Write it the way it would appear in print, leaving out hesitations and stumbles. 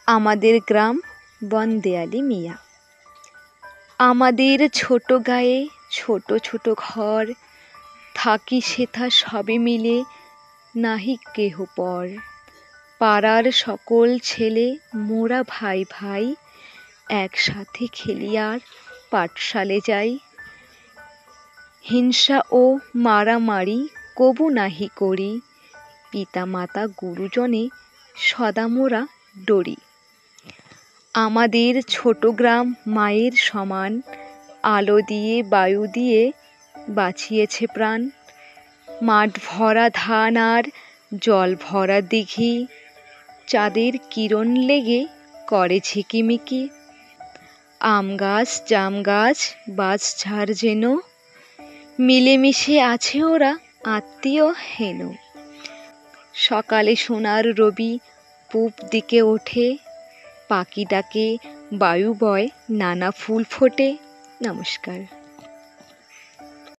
আমাদের গ্রাম বনদেয়ালি মিয়া। আমাদের ছোট গায়ে ছোট ছোট ঘর, থাকি সেথা সবে মিলে নাহি কেহ পর। পাড়ার সকল ছেলে মোরা ভাই ভাই, একসাথে খেলি আর পাঠশালে যাই। হিংসা ও মারামারি কবু নাহি করি, পিতা মাতা গুরুজনে সদা মোরা ডরি। আমাদের ছোট গ্রাম মায়ের সমান, আলো দিয়ে বায়ু দিয়ে বাঁচিয়েছে প্রাণ। মাঠ ভরা ধান আর জল ভরা দিঘি, চাঁদের কিরণ লেগে করে ঝিকিমিকি। আম গাছ জাম গাছ বাঁশঝাড় যেন, মিলেমিশে আছে ওরা আত্মীয় হেন। সকালে সোনার রবি পূব দিকে ওঠে, পাখি ডাকে বায়ু বয় নানা ফুল ফোটে। নমস্কার।